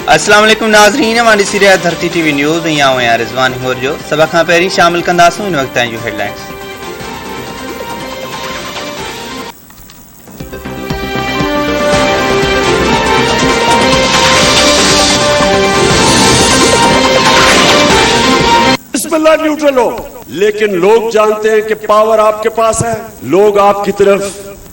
अस्सलाम वालेकुम नाज़रीन, वांडी सीरिया धरती टीवी न्यूज़ में आऊं रिज़वान हिमोर जो सब खां पहिरीं शामिल कंदासूं इन वक्त जूं हेडलाइंस। बिस्मिल्लाह न्यूट्रल हो, लेकिन लोग जानते हैं कि पावर आपके पास है, लोग आपकी तरफ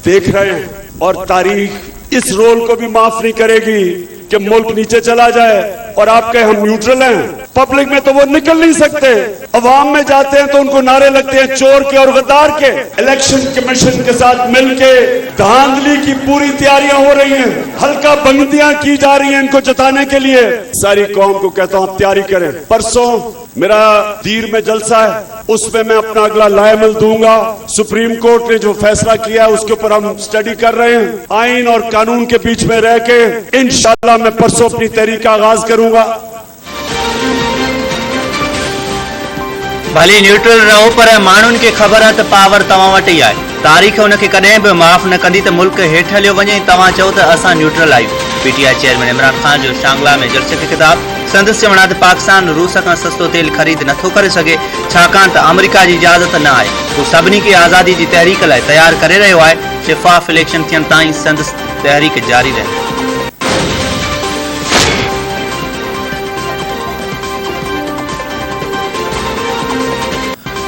देख रहे हैं और तारीख इस रोल को भी माफ नहीं करेगी कि मुल्क नीचे चला जाए और आप कहें हम न्यूट्रल हैं। पब्लिक में तो वो निकल नहीं सकते, अवाम में जाते हैं तो उनको नारे लगते हैं चोर के और गद्दार के। इलेक्शन कमीशन के साथ मिलके धांधली की पूरी तैयारियां हो रही हैं, हल्का बंदियां की जा रही हैं इनको जताने के लिए। सारी कौम को कहता हूं तैयारी करें। परसों मेरा दीर में जलसा है, उसमें मैं अपना अगला लाएमल दूंगा। सुप्रीम कोर्ट ने जो फैसला किया है उसके ऊपर हम स्टडी कर रहे हैं। आइन और कानून के बीच में रह के इंशाअल्लाह मैं परसों अपनी तहरीक का आगाज करूंगा। भली न्यूट्रल रहो, पर माण्हुनि खे ख़बर है त पावर तव्हां वटि ई आहे। तारीख़ उनखे कॾहिं बि माफ़ न कंदी त मुल्क हेठि हलियो वञे। तव्हां चओ त असां न्यूट्रल आहियूं। पीटीआई चेयरमैन इमरान खान जो शांगला में जलसे खे ख़िताब। संदसि चवण आहे त पाकिस्तान रूस खां सस्तो तेल ख़रीद नथो करे सघे, छाकाणि त अमेरिका जी इजाज़त न आहे। हू सभिनी खे आज़ादी जी तहरीक लाइ तयारु करे रहियो आहे। शिफ़ाफ़ इलेक्शन थियण ताईं संदसि तहरीक जारी रहे।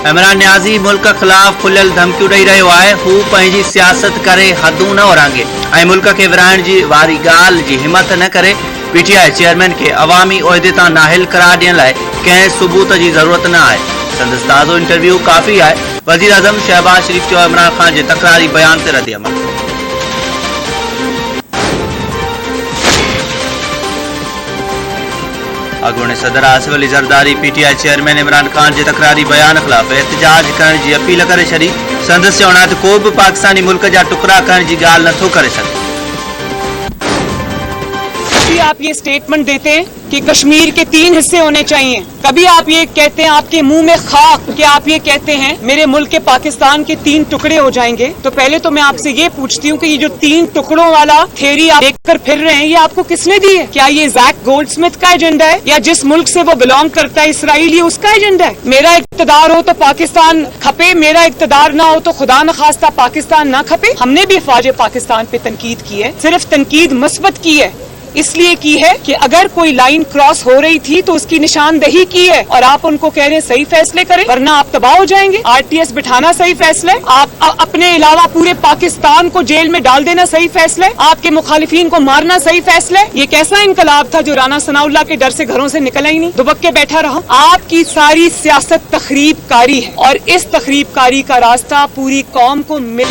इमरान न्याज़ी मुल्क खिलाफ खुलियल धमकियूं ॾेई रहियो आहे। हू पंहिंजी सियासत करे हदूं न ओरांगे ऐं मुल्क खे विराइण जी वारी ॻाल्हि जी हिमत न करे। पीटीआई चेयरमैन खे अवामी उहिदे तां नाहिल करार ॾियण लाइ कंहिं सबूत जी ज़रूरत न आहे। संदसि ताज़ो इंटरव्यू काफ़ी आहे। वज़ीर आज़म शहबाज शरीफ़ चयो इमरान खान जे तकरारी बयान ते रद्द अमल। अॻूणे सदर आसिफ अली ज़रदारी पीटीआई चेयरमैन इमरान खान जे तकरारी बयान ख़िलाफ़ एहतजाज करण जी अपील करे छॾी। संदसि चवण आहे त को बि पाकिस्तानी मुल्क जा टुकड़ा करण जी ॻाल्हि नथो करे सघे। कभी आप ये स्टेटमेंट देते हैं कि कश्मीर के 3 हिस्से होने चाहिए, कभी आप ये कहते हैं आपके मुंह में खाक कि आप ये कहते हैं मेरे मुल्क के पाकिस्तान के 3 टुकड़े हो जाएंगे। तो पहले तो मैं आपसे ये पूछती हूँ कि ये जो 3 टुकड़ों वाला थ्योरी आप लेकर फिर रहे हैं, ये आपको किसने दी है? क्या ये जैक गोल्डस्मिथ का एजेंडा है या जिस मुल्क से वो बिलोंग करता है इसराइल, ये उसका एजेंडा है? मेरा इक़्तिदार हो तो पाकिस्तान खपे, मेरा इक़्तिदार ना हो तो खुदा न खास्ता पाकिस्तान ना खपे। हमने भी अफवाज पाकिस्तान पे तनकीद की है, सिर्फ तनकीद मुस्बत की है, इसलिए की है कि अगर कोई लाइन क्रॉस हो रही थी तो उसकी निशानदेही की है और आप उनको कह रहे हैं सही फैसले करें वरना आप तबाह हो जाएंगे। आरटीएस बिठाना सही फैसला है, आप अपने अलावा पूरे पाकिस्तान को जेल में डाल देना सही फैसला है, आपके मुखालिफिन को मारना सही फैसला है। ये कैसा इनकलाब था जो राना सनाउल्लाह के डर से घरों से निकला ही नहीं, दुबक के बैठा रहा। आपकी सारी सियासत तखरीबकारी है और इस तखरीबकारी का रास्ता पूरी कौम को मिल।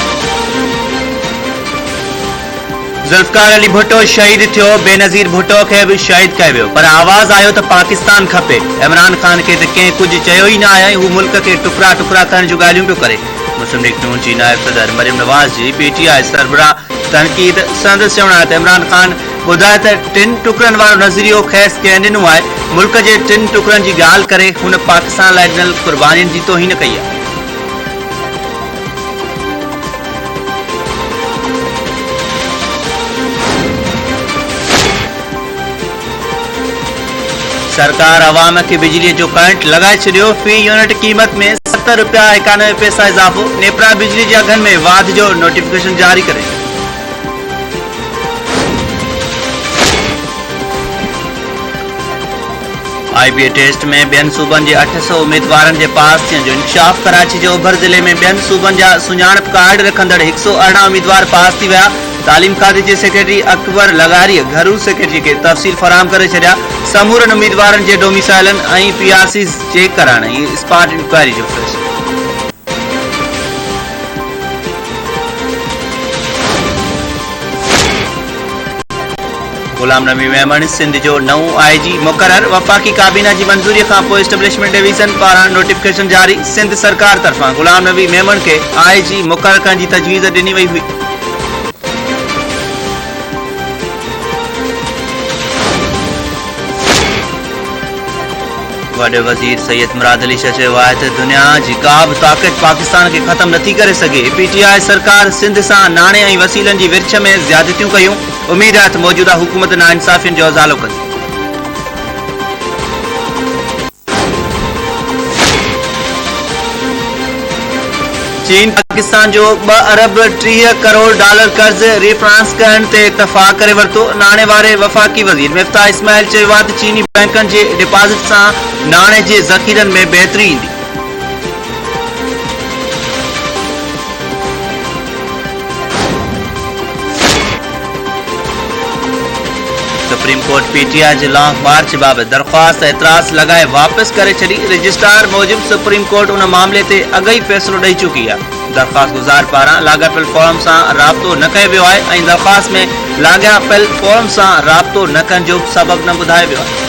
ज़ुल्फ़िकार अली भुट्टो शहीद थियो, बेनज़ीर भुट्टो खे बि शहीद कयो वियो, पर आवाज़ आयो त पाकिस्तान खपे। इमरान खान खे त कंहिं कुझु चयो ई न आहे, हू मुल्क खे टुकड़ा टुकड़ा करण जूं ॻाल्हियूं पियो करे। मुस्लिम लीग नून जी नायब सदर मरियम नवाज़ जी पीटीआई सरबराह तनकीद। संदसि चवण आहे त इमरान खान ॿुधाए त 3 टुकड़नि वारो नज़रियो खेसि कंहिं ॾिनो आहे। मुल्क जे 3 टुकड़नि जी ॻाल्हि करे हुन पाकिस्तान लाइ ॾिनल क़ुर्बानियुनि जी तौहीन कई आहे। सरकार अवाम के बिजली जो करंट लगाए छो। फी यूनिट कीमत में 70 रुपया 91 पैसा इजाफो। नेपरा बिजली के अघन में वाध जो नोटिफिकेशन जारी करे। IBA टेस्ट में बेन सूबन के 800 उम्मीदवार के पास थियण जो इंकशाफ। कराची के ओभर जिले में बेन सूबन जा सुञाणप कार्ड रखंदड़ 118 उम्मीदवार पास थी विया। तालीम खाते के सेक्रेटरी अकबर लगारी घरू सेक्रेटरी के तफ़सील फराम करे छॾिया। समूरन उम्मीदवारन के डोमिसाइलन ऐं PRC चेक कराइण ये स्पॉट इंक्वायरी जो फैसलो। गुलाम नबी मेमन सिंध जो नओं IG मुक़रर। वफ़ाक़ी काबीना की मंजूरी का एस्टेब्लिशमेंट डिवीज़न पारां नोटिफिकेशन जारी। सिंध सरकार तरफा गुलाम नबी मेमन के IG मुक़रर करण की तजवीज़ ॾिनी वई हुई। वॾे वज़ीर सैयद मुराद अली शाह चयो आहे त दुनिया जी का बि ताक़त पाकिस्तान के ख़त्म नथी करे सघे। पीटीआई सरकार सिंध सां नाणे ऐं वसीलनि जी विर्छ में ज़्यादतियूं कयूं। उम्मीद आहे त मौजूदा हुकूमत नाइंसाफ़ियुनि जो अज़ालो कंदी। चीन पाकिस्तान जो 2 अरब 30 करोड़ डॉलर कर्ज रिफाइनेंस करण ते इतफाक़ करे वरितो। नाणे वारे वफ़ाक़ी वज़ीर मिफ्ताह इस्माइल चयो आहे त चीनी बैंकनि जे डिपॉज़िट सां नाणे जे ज़ख़ीरनि में बहितरी ईंदी। सुप्रीम कोर्ट पीटीआई जे लॉन्ग मार्च बाबति दरख़्वास्त एतराज़ लगाए वापसि करे छॾी। रजिस्ट्रार मूजिबि सुप्रीम कोर्ट उन मामले ते अॻु ई फ़ैसिलो ॾेई चुकी आहे। दरख़्वास्त गुज़ार पारां लाॻापियल फॉर्म सां राब्तो न कयो वियो आहे ऐं दरख़्वास्त में लाॻापियल फॉर्म सां राब्तो न करण जो सबबु न ॿुधायो वियो आहे।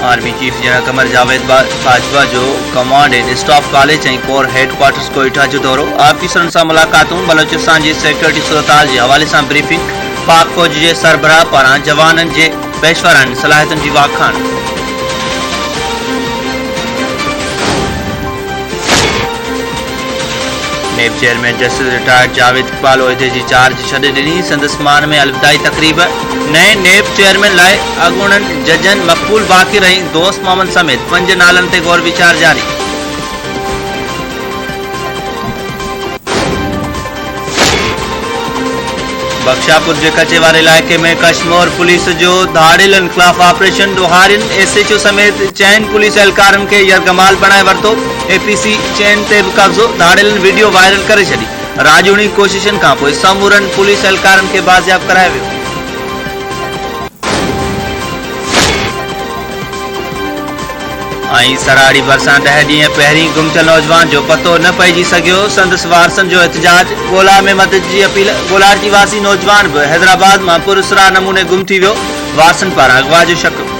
Army chief general Qamar Javed Bajwa जो कमांड एंड स्टाफ कॉलेज ऐं कोर हेडक्वार्टर्स कोइटा जो दौरो। ऑफिसरनि सां मुलाक़ातूं, बलोचिस्तान जी सिक्योरिटी सूरतहाल जे हवाले सां ब्रीफिंग, पाक फौज जे सरबराह पारां जवाननि जे पेशवारनि सलाहियतुनि जी वाखाण। NAB chairman justice retired Javed Iqbal उहिदे जी चार्ज छॾे ॾिनी। संदसि मान में अलविदाई तक़रीब। नए नेब चेयरमैन लाइ अॻूणनि जजनि मक़बूल बाक़िर ऐं दोस्त मोहम्मद समेत 5 नालनि ते गौर वीचार जारी। बख्शापुर जे कचे वारे इलाइक़े में कश्मीर पुलिस जो धाड़ेलनि ख़िलाफ़ ऑपरेशन ॾोहारियुनि। एसएचओ समेत 4 पुलिस एहलकारनि खे यरगमाल बणाए वरितो। एपीसी चैन ते बि कब्ज़ो। धाड़ेलनि वीडियो वायरल करे छॾी। राजूणी कोशिशनि खां पोइ समूरनि पुलिस एहलकारनि खे बाज़ियाब करायो वियो। ऐं सराड़ी भरिसां 10 ॾींहं पहिरीं गुम थियल नौजवान जो पतो न पइजी सघियो। संदसि वारसनि जो एहतजाज। ॻोल्हा में मदद जी अपील। गोलार जी वासी नौजवान बि हैदराबाद मां पुरअसरार नमूने गुम थी वियो। वारसनि पारां अगवा जो शक।